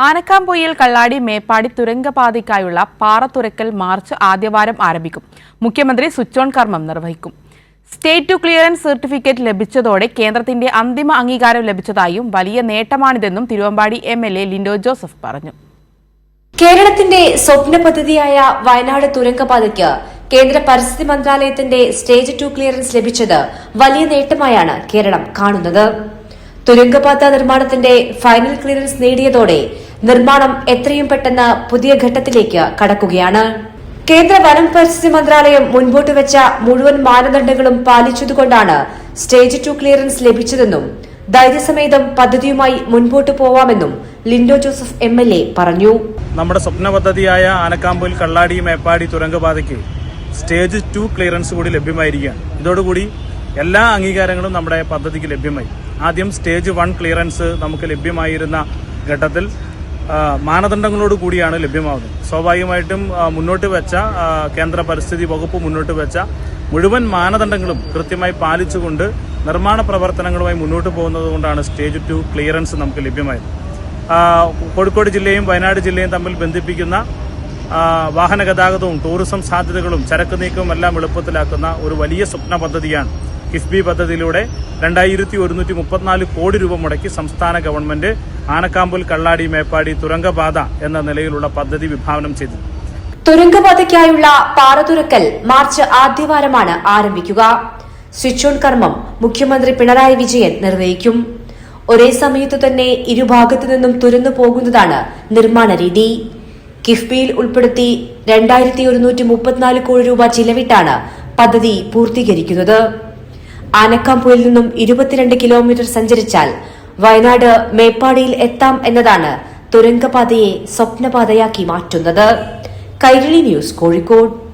Anakkampoyil Kalladi Meppadi തുരങ്കപാതയ്ക്കായുള്ള പാറത്തുരക്കൽ March ആദ്യവാരം ആരംഭിക്കും. മുഖ്യമന്ത്രി സ്വിച്ച് ഓൺ കർമ്മം നിർവഹിക്കും. സ്റ്റേറ്റ് ടു ക്ലിയറൻസ് സർട്ടിഫിക്കറ്റ് ലഭിച്ചതോടെ കേന്ദ്രത്തിന്റെ അന്തിമ അംഗീകാരം ലഭിച്ചതായും വലിയ നേട്ടമാണിതെന്നും തിരുവമ്പാടി MLA ലിൻഡോ ജോസഫ് പറഞ്ഞു. കേരളത്തിന്റെ സ്വപ്ന പദ്ധതിയായ വയനാട് തുരങ്കപാതയ്ക്ക് കേന്ദ്ര പരിസ്ഥിതി മന്ത്രാലയത്തിന്റെ സ്റ്റേജ് 2 ക്ലിയറൻസ് ലഭിച്ചത് വലിയ നേട്ടമായാണ് കേരളം കാണുന്നത്. തുരങ്കപാത നിർമ്മാണത്തിന്റെ ഫൈനൽ ക്ലിയറൻസ് നേടിയതോടെ നിർമ്മാണം എത്രയും പെട്ടെന്ന് പുതിയ ഘട്ടത്തിലേക്ക് കടക്കുകയാണ്. കേന്ദ്ര വനം പരിസ്ഥിതി മന്ത്രാലയം മുൻപോട്ട് വെച്ച മുഴുവൻ മാനദണ്ഡങ്ങളും പാലിച്ചതുകൊണ്ടാണ് സ്റ്റേജ് 2 ക്ലിയറൻസ് ലഭിച്ചതെന്നും ധൈര്യസമേതം പദ്ധതിയുമായി മുൻപോട്ട് പോവാമെന്നും ലിൻഡോ ജോസഫ് MLA പറഞ്ഞു. നമ്മുടെ സ്വപ്ന പദ്ധതിയായ ആനക്കാംപൊയിൽ കള്ളാടി മേപ്പാടി തുരങ്കപാതയ്ക്ക് സ്റ്റേജ് 2 ക്ലിയറൻസ് കൂടി ലഭ്യമായിരിക്കുകയാണ്. ഇതോടുകൂടി എല്ലാ അംഗീകാരങ്ങളും നമ്മുടെ പദ്ധതിക്ക് ലഭ്യമായി. ആദ്യം സ്റ്റേജ് 1 ക്ലിയറൻസ് നമുക്ക് ലഭ്യമായിരുന്ന ഘട്ടത്തിൽ മാനദണ്ഡങ്ങളോട് കൂടിയാണ് ലഭ്യമാവുന്നത്. സ്വാഭാവികമായിട്ടും മുന്നോട്ട് വെച്ച കേന്ദ്ര പരിസ്ഥിതി വകുപ്പ് മുന്നോട്ട് വെച്ച മുഴുവൻ മാനദണ്ഡങ്ങളും കൃത്യമായി പാലിച്ചുകൊണ്ട് നിർമ്മാണ പ്രവർത്തനങ്ങളുമായി മുന്നോട്ട് പോകുന്നത് കൊണ്ടാണ് സ്റ്റേജ് 2 ക്ലിയറൻസ് നമുക്ക് ലഭ്യമായത്. കോഴിക്കോട് ജില്ലയും വയനാട് ജില്ലയും തമ്മിൽ ബന്ധിപ്പിക്കുന്ന വാഹന ഗതാഗതവും ടൂറിസം സാധ്യതകളും ചരക്ക് നീക്കവും എല്ലാം എളുപ്പത്തിലാക്കുന്ന ഒരു വലിയ സ്വപ്ന പദ്ധതിയാണ് കിഫ്ബി പദ്ധതിയിലൂടെ 2134 കോടി രൂപ മുടക്കി സംസ്ഥാന ഗവൺമെന്റ് ആനക്കാംപൊയിൽ കള്ളാടി മേപ്പാടി തുരങ്കപാത എന്ന നിലയിലുള്ള പദ്ധതി വിഭാവനം ചെയ്തു. തുരങ്കപാതയ്ക്കായുള്ള പാറതുരക്കൽ മാർച്ച് ആദ്യവാരമാണ് ആരംഭിക്കുക. സ്വിച്ച് ഓൺ കർമ്മം മുഖ്യമന്ത്രി പിണറായി വിജയൻ നിർവഹിക്കും. ഒരേ സമയത്തു തന്നെ ഇരുഭാഗത്തു നിന്നും തുരന്നു പോകുന്നതാണ് നിർമ്മാണ രീതി. കിഫ്ബിയിൽ ഉൾപ്പെടുത്തി 2134 കോടി രൂപ ചിലവിട്ടാണ് പദ്ധതി പൂർത്തീകരിക്കുന്നത്. ആനക്കാംപൊയിൽ നിന്നും 22 കിലോമീറ്റർ സഞ്ചരിച്ചാൽ വയനാട് മേപ്പാടിയിൽ എത്താം എന്നതാണ് തുരങ്കപാതയെ സ്വപ്നപാതയാക്കി മാറ്റുന്നത്. കൈരളി ന്യൂസ്, കോഴിക്കോട്.